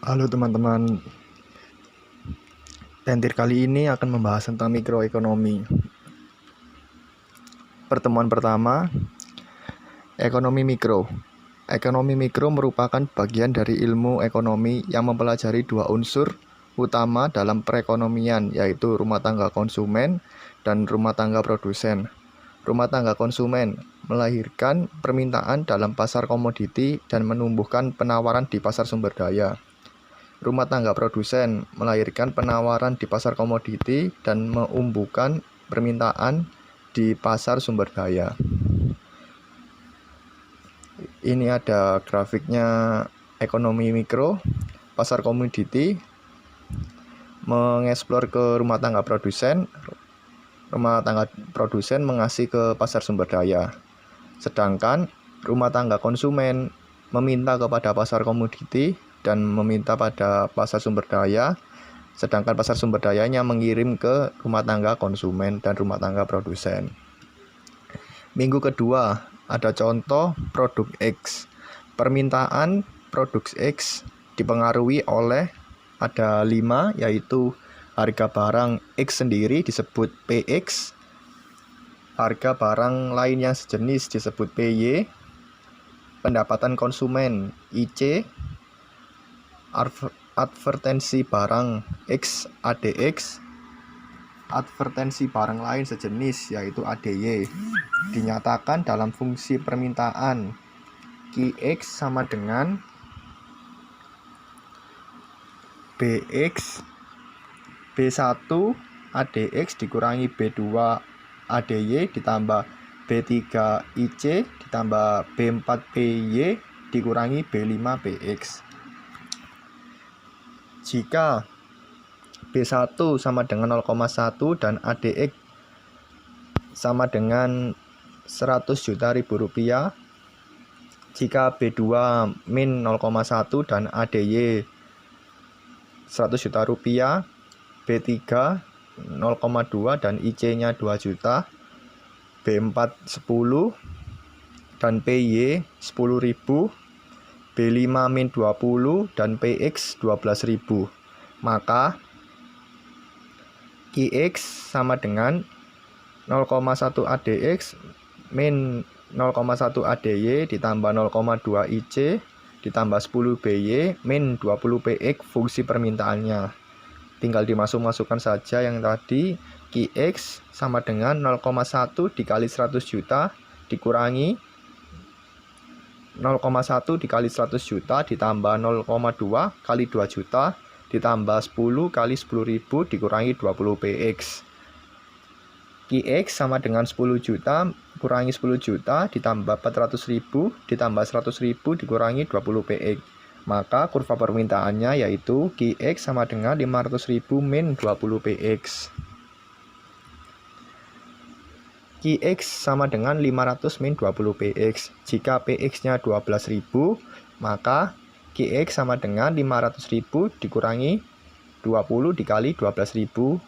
Halo teman-teman, Tentir kali ini akan membahas tentang mikroekonomi. Pertemuan pertama, ekonomi mikro. Ekonomi mikro merupakan bagian dari ilmu ekonomi yang mempelajari dua unsur utama dalam perekonomian, yaitu rumah tangga konsumen dan rumah tangga produsen. Rumah tangga konsumen melahirkan permintaan dalam pasar komoditi dan menumbuhkan penawaran di pasar sumber daya. Rumah tangga produsen melahirkan penawaran di pasar komoditi dan menumbuhkan permintaan di pasar sumber daya. Ini ada grafiknya ekonomi mikro. Pasar komoditi mengeksplor ke rumah tangga produsen. Rumah tangga produsen mengasih ke pasar sumber daya. Sedangkan rumah tangga konsumen meminta kepada pasar komoditi dan meminta pada pasar sumber daya, sedangkan pasar sumber dayanya mengirim ke rumah tangga konsumen dan rumah tangga produsen. Minggu kedua, ada contoh produk X. Permintaan produk X dipengaruhi oleh ada 5, yaitu harga barang X sendiri disebut PX, harga barang lain yang sejenis disebut PY, pendapatan konsumen IC, advertensi barang X ADX, advertensi barang lain sejenis yaitu ADY. Dinyatakan dalam fungsi permintaan QX sama dengan BX B1 ADX dikurangi B2 ADY ditambah B3 IC ditambah B4 PY dikurangi B5 PX. Jika B1 sama dengan 0,1 dan ADX sama dengan 100 juta ribu rupiah, jika B2 min 0,1 dan ADY 100 juta rupiah, B3 0,2 dan IC-nya 2 juta, B4 10 dan PY 10.000, B5 min 20 dan PX 12.000. Maka QX sama dengan 0,1 ADX min 0,1 ADY ditambah 0,2 IC ditambah 10 BY min 20 PX fungsi permintaannya. Tinggal dimasuk-masukkan saja yang tadi. QX sama dengan 0,1 dikali 100 juta dikurangi 0,1 dikali 100 juta ditambah 0,2 kali 2 juta ditambah 10 kali 10.000 dikurangi 20 PX. QX sama dengan 10 juta kurangi 10 juta ditambah 400.000 ditambah 100.000 dikurangi 20 PX. Maka kurva permintaannya yaitu QX sama dengan 500.000 min 20 PX. QX sama dengan 500 min 20 PX. Jika PX-nya 12.000, maka QX sama dengan 500.000 dikurangi 20 dikali 12.000.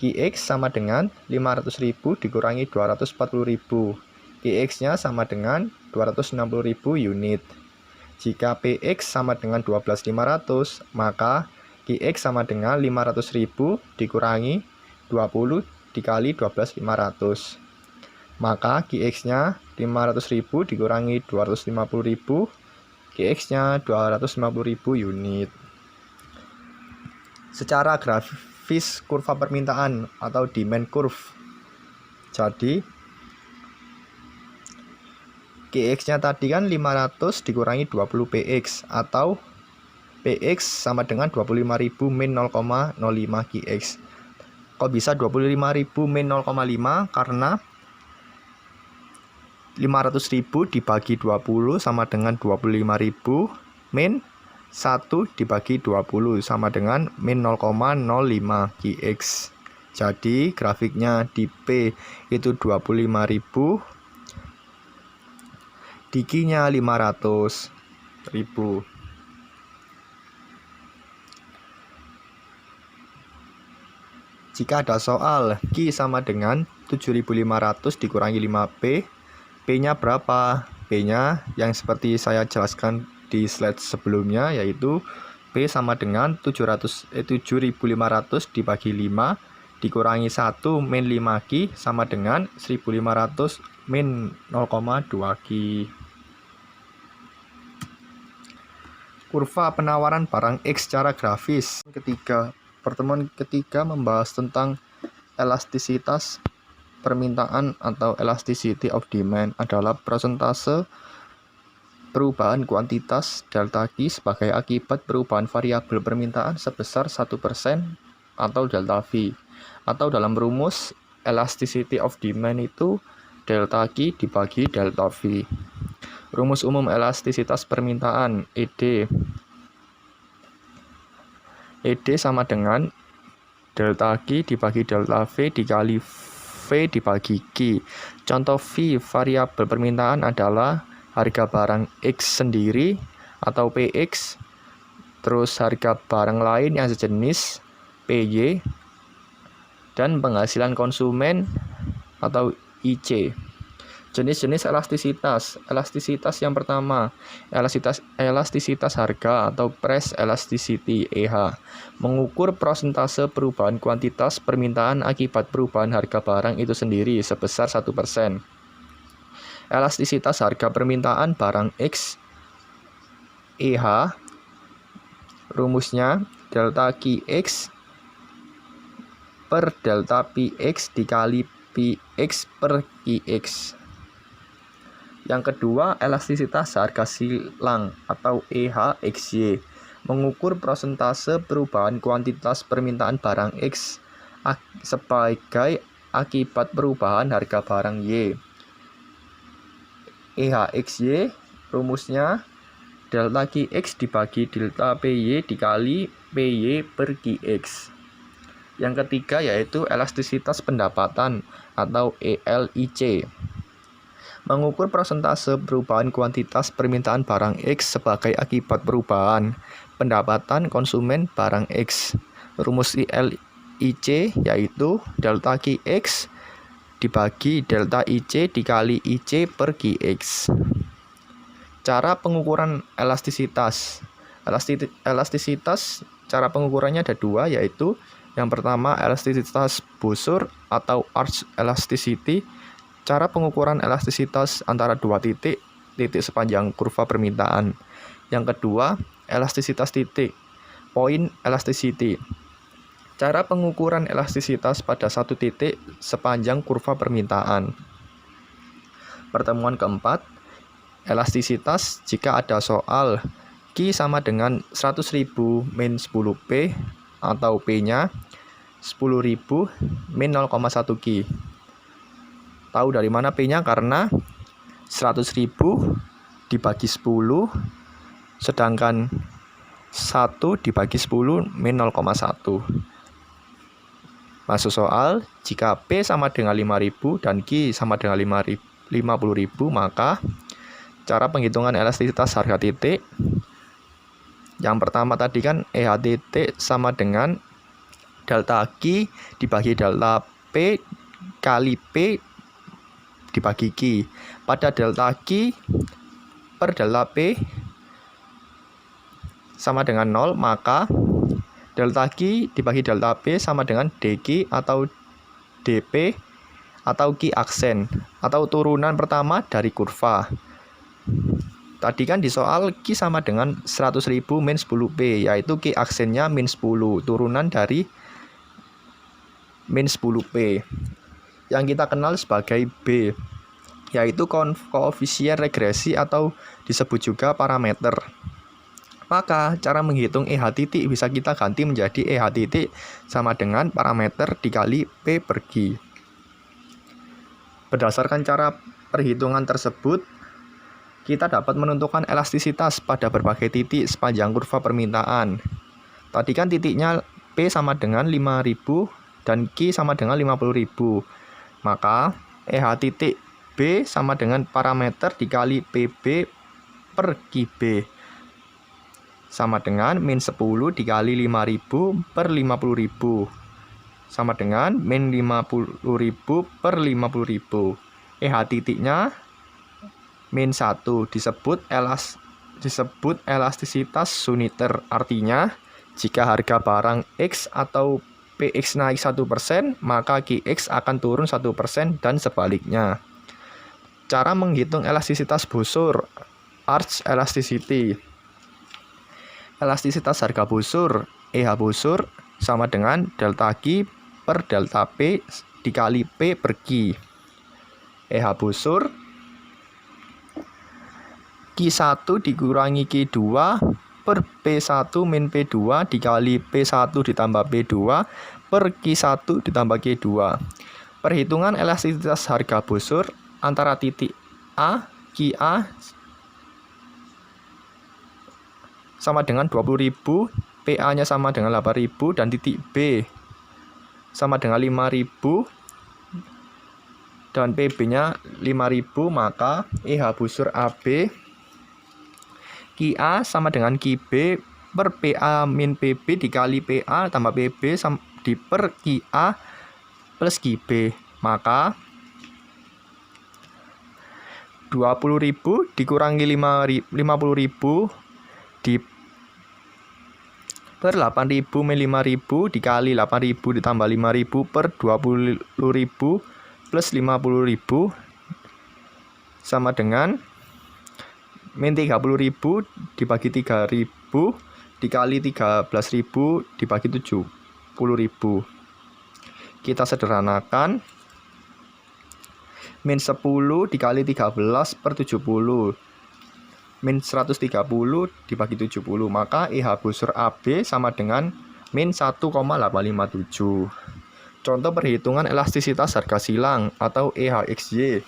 QX sama dengan 500.000 dikurangi 240.000. QX-nya sama dengan 260.000 unit. Jika PX sama dengan 12.500, maka QX sama dengan 500.000 dikurangi 20 dikali 12.500. Maka QX-nya 500.000 dikurangi 250.000, QX-nya 250.000 unit. Secara grafis kurva permintaan atau demand curve. Jadi QX-nya tadi kan 500 dikurangi 20 PX atau PX sama dengan 25.000 min 0,05 QX. Kok bisa 25.000 min 0,5? Karena 500.000 dibagi 20 sama dengan 25.000 min 1 dibagi 20 sama dengan min 0,05 QX. Jadi grafiknya di P itu 25.000, di Q-nya 500.000. Jika ada soal Q sama dengan 7.500 dikurangi 5P, P-nya berapa? P-nya yang seperti saya jelaskan di slide sebelumnya, yaitu P sama dengan 7.500 dibagi 5 dikurangi 1 min 5Q sama dengan 1.500 min 0,2Q. Kurva penawaran barang X secara grafis. Pertemuan ketiga membahas tentang elastisitas permintaan atau elasticity of demand adalah persentase perubahan kuantitas delta Q sebagai akibat perubahan variabel permintaan sebesar 1% atau delta V. Atau dalam rumus, elasticity of demand itu delta Q dibagi delta V. Rumus umum elastisitas permintaan, ED. ED sama dengan delta Q dibagi delta V dikali V dibagi Q. Contoh V variabel permintaan adalah harga barang X sendiri atau PX, terus harga barang lain yang sejenis PY, dan penghasilan konsumen atau IC. Jenis-jenis elastisitas. Elastisitas yang pertama, elastisitas harga atau price elasticity EH, mengukur persentase perubahan kuantitas permintaan akibat perubahan harga barang itu sendiri sebesar 1%. Elastisitas harga permintaan barang X EH, rumusnya delta QX per delta PX dikali PX per QX. Yang kedua, elastisitas harga silang atau EH XY, mengukur persentase perubahan kuantitas permintaan barang X sebagai akibat perubahan harga barang Y. EH XY, rumusnya delta QX dibagi delta PY dikali PY per QX. Yang ketiga yaitu elastisitas pendapatan atau ELIC, mengukur persentase perubahan kuantitas permintaan barang X sebagai akibat perubahan pendapatan konsumen barang X. Rumus ELIC yaitu delta QX dibagi delta IC dikali IC per QX. Cara pengukuran elastisitas. Elastisitas cara pengukurannya ada dua, yaitu yang pertama elastisitas Bosur atau arch elasticity. Cara pengukuran elastisitas antara dua titik sepanjang kurva permintaan. Yang kedua, elastisitas titik, point elasticity. Cara pengukuran elastisitas pada satu titik sepanjang kurva permintaan. Pertemuan keempat, elastisitas jika ada soal Q sama dengan 100.000 min 10P atau P-nya 10.000 min 0,1 Q. Tahu dari mana P-nya? Karena 100.000 dibagi 10, sedangkan 1 dibagi 10 min 0,1. Masuk soal, jika P sama dengan 5.000 dan Q sama dengan 50.000, maka cara penghitungan elastisitas harga titik. Yang pertama tadi kan EH titik sama dengan delta Q dibagi delta P kali P dibagi Q. Pada delta Q per delta P sama dengan 0, maka delta Q dibagi delta P sama dengan DQ atau DP atau Q aksen atau turunan pertama dari kurva. Tadi kan di soal Q sama dengan 100.000 min 10P, yaitu Q aksennya min 10, turunan dari min 10P. Yang kita kenal sebagai B, yaitu koefisien regresi atau disebut juga parameter. Maka cara menghitung EH titik bisa kita ganti menjadi EH titik sama dengan parameter dikali P per Q. Berdasarkan cara perhitungan tersebut, kita dapat menentukan elastisitas pada berbagai titik sepanjang kurva permintaan. Tadi kan titiknya P sama dengan 5.000 dan Q sama dengan 50.000. Maka EH titik B sama dengan parameter dikali PB per QB sama dengan min 10 dikali 5.000 per 50.000 sama dengan min 50.000 per 50.000. EH titiknya min 1 disebut disebut elastisitas Suniter. Artinya, jika harga barang X atau PX naik 1%, maka QX akan turun 1% dan sebaliknya. Cara menghitung elastisitas busur, Arch elasticity. Elastisitas harga busur, EH busur, sama dengan delta Q per delta P dikali P per Q. EH busur, Q1 dikurangi Q2 per P1 min P2 dikali P1 ditambah P2 per Q1 ditambah Q2. Perhitungan elastisitas harga busur antara titik A, QA sama dengan 20.000, PA-nya sama dengan 8.000, dan titik B sama dengan 5.000 dan PB-nya 5.000, maka EH busur AB QA sama dengan QB per PA min PB dikali PA tambah PB di per QA plus QB. Maka 20.000 dikurangi 50.000 di per 8.000 min 5.000 dikali 8.000 ditambah 5.000 per 20.000 plus 50.000 sama dengan min 30.000 dibagi 3.000 dikali 13.000 dibagi 70.000. Kita sederhanakan, min 10 dikali 13 per 70, min 130 dibagi 70, maka EH busur AB sama dengan min 1,857. Contoh perhitungan elastisitas harga silang atau EHXY.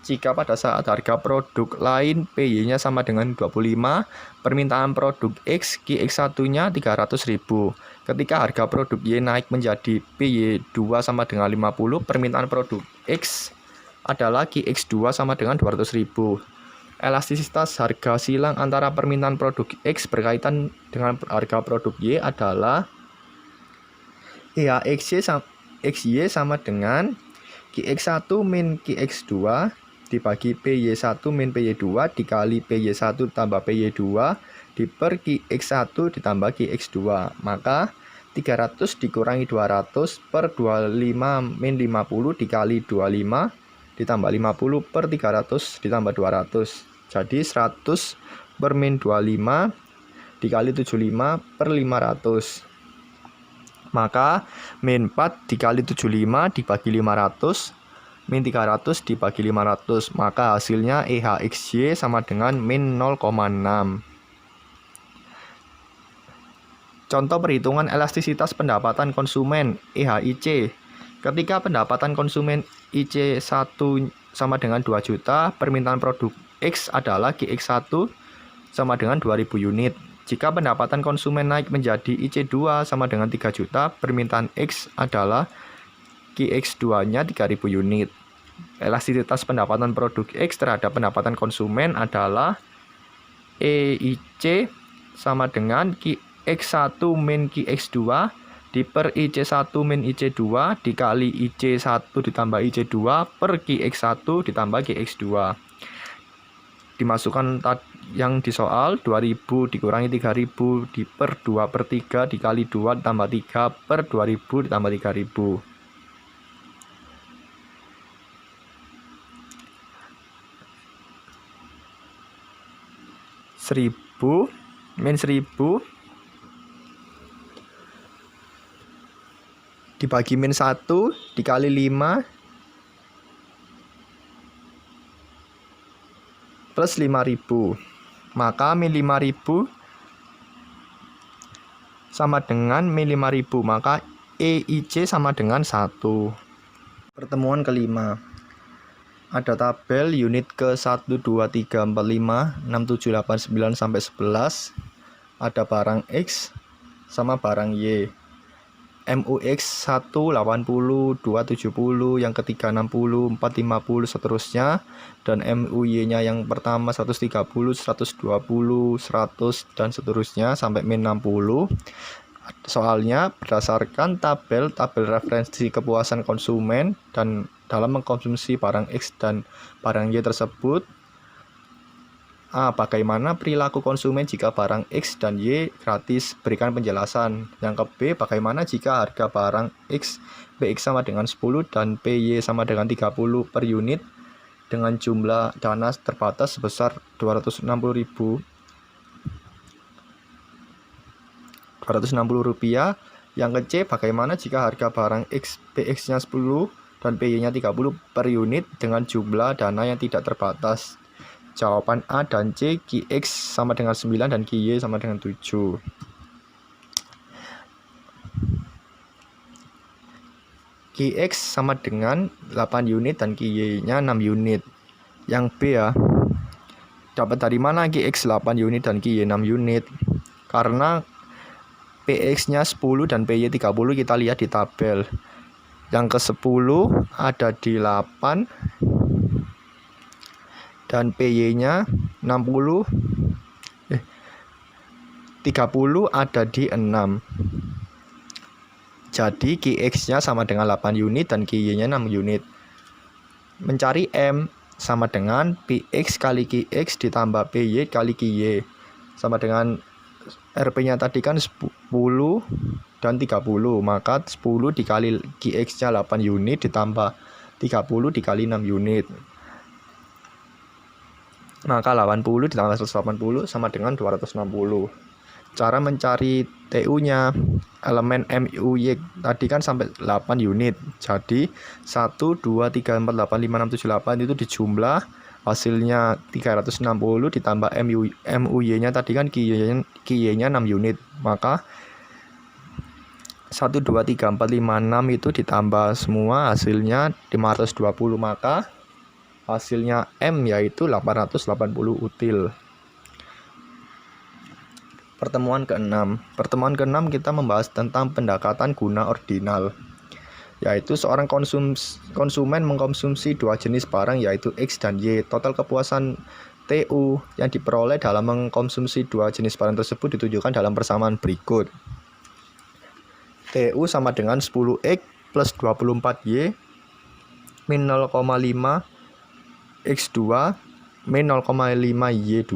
Jika pada saat harga produk lain PY-nya sama dengan 25, permintaan produk X QX1-nya 300.000. Ketika harga produk Y naik menjadi PY2 sama dengan 50, permintaan produk X adalah QX2 sama dengan 200.000. Elastisitas harga silang antara permintaan produk X berkaitan dengan harga produk Y adalah EHXY sama dengan QX1 min QX2 dibagi PY1 min PY2 dikali PY1 tambah PY2 di per QX1 ditambah QX2. Maka 300 dikurangi 200 per 25 min 50 dikali 25 ditambah 50 per 300 ditambah 200. Jadi 100 per min 25 dikali 75 per 500. Maka min 4 dikali 75 dibagi 500 min 300 dibagi 500, maka hasilnya EHXY sama dengan min 0,6. Contoh perhitungan elastisitas pendapatan konsumen EHIC. Ketika pendapatan konsumen IC 1 sama dengan 2 juta, permintaan produk X adalah QX1 sama dengan 2.000 unit. Jika pendapatan konsumen naik menjadi IC2 sama dengan 3 juta, permintaan X adalah QX2-nya 3.000 unit. Elastisitas pendapatan produk X terhadap pendapatan konsumen adalah EIC sama dengan QX1 min QX2 di per IC1 min IC2 dikali IC1 ditambah IC2 per QX1 ditambah QX2. Dimasukkan yang di soal, 2000 dikurangi 3000 di per 2 per 3 dikali 2 ditambah 3 per 2000 ditambah 3000. 1000 min 1000 dibagi min 1 dikali 5 plus 5000. Maka min 5000 sama dengan min 5000, maka EIC sama dengan 1. Pertemuan kelima. Ada tabel unit ke 1, 2, 3, 4, 5, 6, 7, 8, 9 sampai 11. Ada barang X sama barang Y. MUX 1 80, 2 70, yang ketiga 60, 4 50 seterusnya, dan MUY-nya yang pertama 130, 120, 100 dan seterusnya sampai min 60. Soalnya berdasarkan tabel referensi kepuasan konsumen dan dalam mengkonsumsi barang X dan barang Y tersebut, A. Bagaimana perilaku konsumen jika barang X dan Y gratis? Berikan penjelasan. Yang ke B. Bagaimana jika harga barang X, PX sama dengan 10 dan PY sama dengan 30 per unit dengan jumlah dana terbatas sebesar 260 rupiah. Yang ke C. Bagaimana jika harga barang X, PX-nya 10 dan PY-nya 30 per unit dengan jumlah dana yang tidak terbatas? Jawaban A dan C, QX sama dengan 9 dan QY sama dengan 7. QX sama dengan 8 unit dan QY-nya 6 unit. Yang B ya. Dapat dari mana QX 8 unit dan QY 6 unit? Karena PX-nya 10 dan PY 30 kita lihat di tabel. Yang ke 10 ada di 8 dan PY-nya 30 ada di 6. Jadi QX-nya sama dengan 8 unit dan QY-nya 6 unit. Mencari M sama dengan PX kali QX ditambah PY kali QY. Sama dengan RP-nya tadi kan 10 dan 30. Maka 10 dikali QX-nya 8 unit ditambah 30 dikali 6 unit. Maka 80 ditambah 180 sama dengan 260. Cara mencari TU-nya, elemen MUY tadi kan sampai 8 unit. Jadi 1, 2, 3, 4, 8, 5, 6, 7, 8 itu dijumlah. Hasilnya 360 ditambah MUY-nya tadi kan QY-nya 6 unit. Maka 1, 2, 3, 4, 5, 6 itu ditambah semua hasilnya 520. Maka hasilnya M yaitu 880 util. Pertemuan ke-6. Pertemuan ke-6 kita membahas tentang pendekatan guna ordinal. Yaitu seorang konsumen mengkonsumsi dua jenis barang yaitu X dan Y. Total kepuasan TU yang diperoleh dalam mengkonsumsi dua jenis barang tersebut ditunjukkan dalam persamaan berikut. TU sama dengan 10X plus 24Y min 0,5 X2 min 0,5Y2.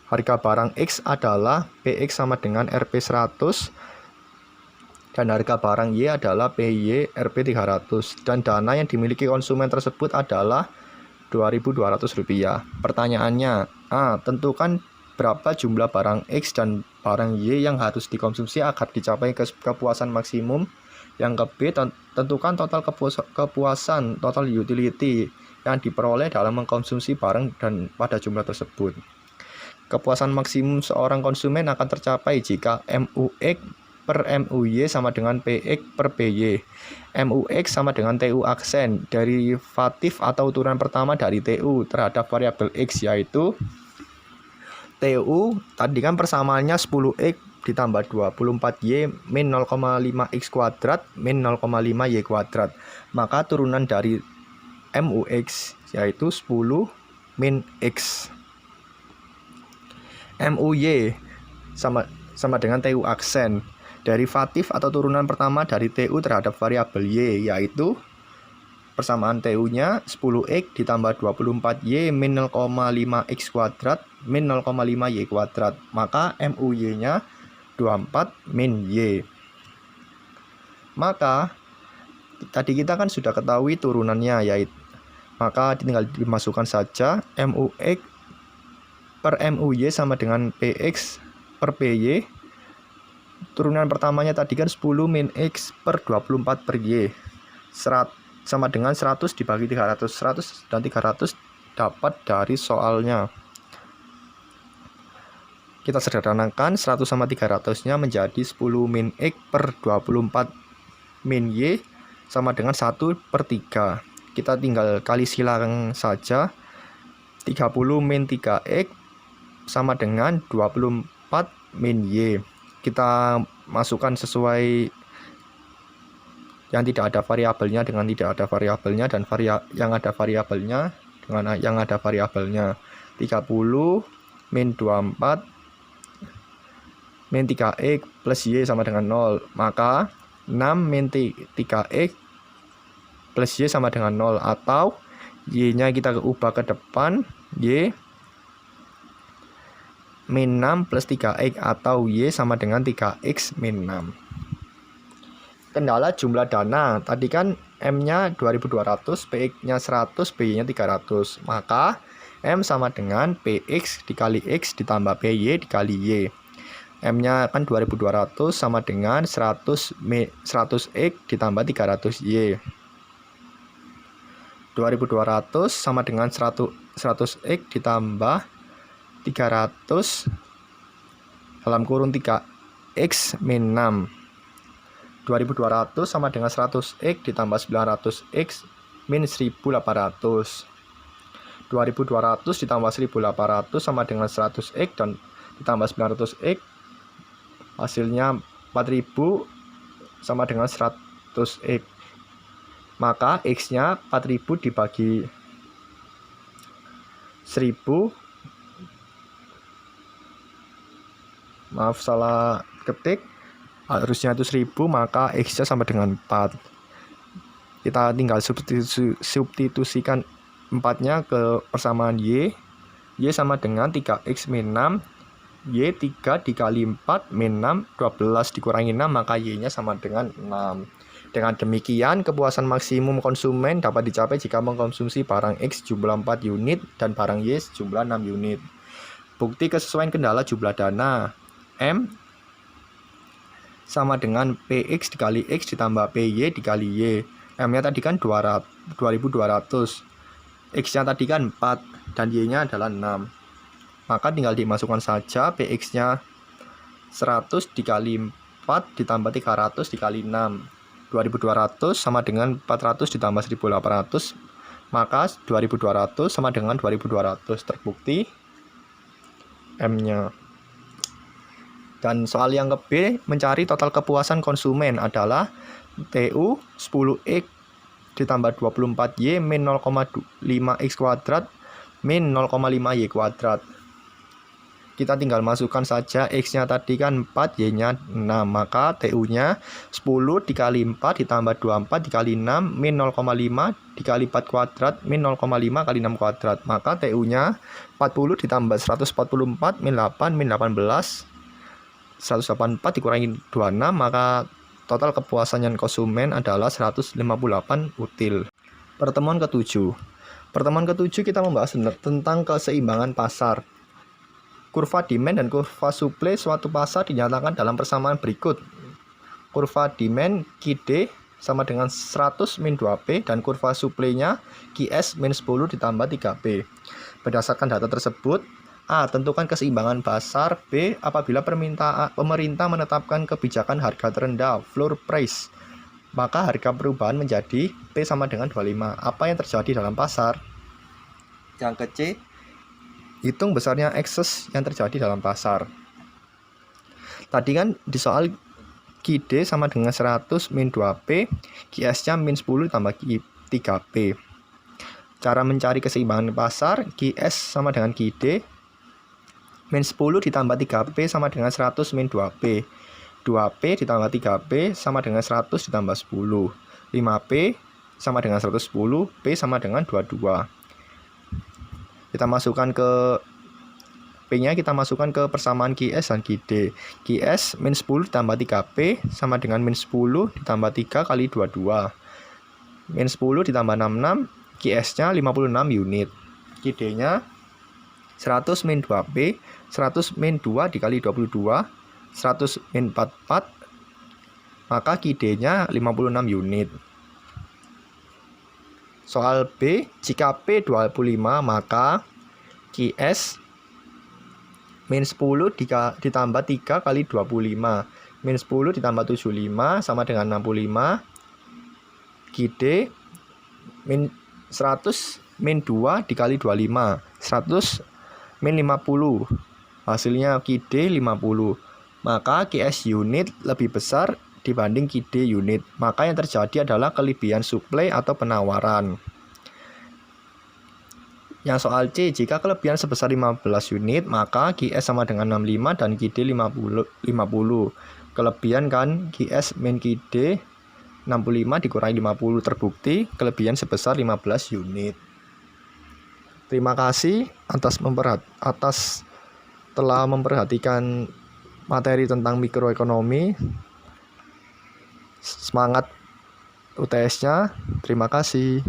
Harga barang X adalah PX sama dengan Rp100 dan harga barang Y adalah PY Rp300 dan dana yang dimiliki konsumen tersebut adalah Rp2.200. Pertanyaannya, A. Tentukan berapa jumlah barang X dan barang Y yang harus dikonsumsi agar dicapai kepuasan maksimum. Yang ke B. Tentukan total kepuasan total utility yang diperoleh dalam mengkonsumsi barang dan pada jumlah tersebut. Kepuasan maksimum seorang konsumen akan tercapai jika MUX per MUY sama dengan PX per PY. MUX sama dengan TU aksen, derivatif atau turunan pertama dari TU terhadap variabel X yaitu TU tadi kan persamaannya 10X ditambah 24Y min 0,5X kuadrat min 0,5Y kuadrat. Maka turunan dari MUX yaitu 10 min X. MUY sama dengan TU aksen, derivatif atau turunan pertama dari TU terhadap variabel Y yaitu persamaan TU-nya 10X ditambah 24Y min 0,5X kuadrat min 0,5Y kuadrat. Maka MUY-nya 24 min Y. Maka tadi kita kan sudah ketahui turunannya yaitu, maka tinggal dimasukkan saja MUX per MUY sama dengan PX per PY. Turunan pertamanya tadi kan 10 min X per 24 per Y. Sama dengan 100 dibagi 300. 100 dan 300 dapat dari soalnya. Kita sederhanakan 100 sama 300-nya menjadi 10 min X per 24 min Y sama dengan 1 per 3. Kita tinggal kali silang saja. 30 min 3X sama dengan 24 min Y. Kita masukkan sesuai yang tidak ada variabelnya dengan tidak ada variabelnya dan yang ada variabelnya dengan yang ada variabelnya. 30 min 24 min 3X plus Y sama dengan 0. Maka 6 min 3X plus Y sama dengan 0. Atau Y-nya kita ubah ke depan, Y min 6 plus 3X atau Y sama dengan 3X min 6. Kendala jumlah dana, tadi kan M-nya 2200, PX-nya 100, BY-nya 300. Maka M sama dengan PX dikali X ditambah PY dikali Y. M-nya kan 2200 sama dengan 100X ditambah 300Y. 2200 sama dengan 100X ditambah 300 dalam kurung 3X min 6. 2200 sama dengan 100X ditambah 900X min 1800. 2200 ditambah 1800 sama dengan 100X dan ditambah 900X, hasilnya 4000 sama dengan 100X. Maka X-nya 4000 dibagi 1000, maaf salah ketik, harusnya itu 1000, maka X-nya sama dengan 4. Kita tinggal substitusikan 4-nya ke persamaan Y. Y sama dengan 3X min 6, Y 3 dikali 4 min 6, 12 dikurangi 6, maka Y-nya sama dengan 6. Dengan demikian, kepuasan maksimum konsumen dapat dicapai jika mengkonsumsi barang X jumlah 4 unit dan barang Y jumlah 6 unit. Bukti kesesuaian kendala jumlah dana. M sama dengan PX dikali X ditambah PY dikali Y. M-nya tadi kan 2200. X-nya tadi kan 4 dan Y-nya adalah 6. Maka tinggal dimasukkan saja PX-nya 100 dikali 4 ditambah 300 dikali 6. 2200 sama dengan 400 ditambah 1800, maka 2200 sama dengan 2200. Terbukti M-nya. Dan soal yang ke B, mencari total kepuasan konsumen adalah TU 10X ditambah 24Y min 0,5X kuadrat min 0,5Y kuadrat. Kita tinggal masukkan saja X-nya tadi kan 4, Y-nya 6. Maka TU-nya 10 dikali 4 ditambah 24 dikali 6 min 0,5 dikali 4 kuadrat min 0,5 kali 6 kuadrat. Maka TU-nya 40 ditambah 144 min 8 min 18. 184 dikurangi 26, maka total kepuasan konsumen adalah 158 util. Pertemuan ke-7. Pertemuan ke-7 kita membahas tentang keseimbangan pasar. Kurva demand dan kurva supply suatu pasar dinyatakan dalam persamaan berikut. Kurva demand QD sama dengan 100 min 2P dan kurva supply-nya QS min 10 ditambah 3P. Berdasarkan data tersebut, A. Tentukan keseimbangan pasar. B. Apabila pemerintah menetapkan kebijakan harga terendah floor price, maka harga perubahan menjadi P sama dengan 25. Apa yang terjadi dalam pasar? Yang ke C. Hitung besarnya ekses yang terjadi dalam pasar. Tadi kan di soal QD sama dengan 100 min 2P, QS-nya min 10 tambah 3P. Cara mencari keseimbangan pasar, QS sama dengan QD, min 10 ditambah 3P sama dengan 100 min 2P. 2P ditambah 3P sama dengan 100 ditambah 10. 5P sama dengan 110, P sama dengan 22. Kita masukkan ke P-nya, kita masukkan ke persamaan QS dan QD. QS min 10 ditambah 3P sama dengan min 10 ditambah 3 kali 22. Min 10 ditambah 66, QS-nya 56 unit. QD-nya 100 min 2P, 100 min 2 dikali 22, 100 min 44, maka QD-nya 56 unit. Soal B, jika P 25, maka QS min 10 ditambah 3 kali 25. Min 10 ditambah 75 sama dengan 65. QD min 100 min 2 dikali 25. 100 min 50. Hasilnya QD 50. Maka QS unit lebih besar dibanding QD unit. Maka yang terjadi adalah kelebihan suplai atau penawaran. Yang soal C, jika kelebihan sebesar 15 unit, maka QS sama dengan 65 dan QD 50. Kelebihan kan QS min QD 65 dikurangi 50, terbukti kelebihan sebesar 15 unit. Terima kasih atas telah memperhatikan materi tentang mikroekonomi. Semangat UTS-nya. Terima kasih.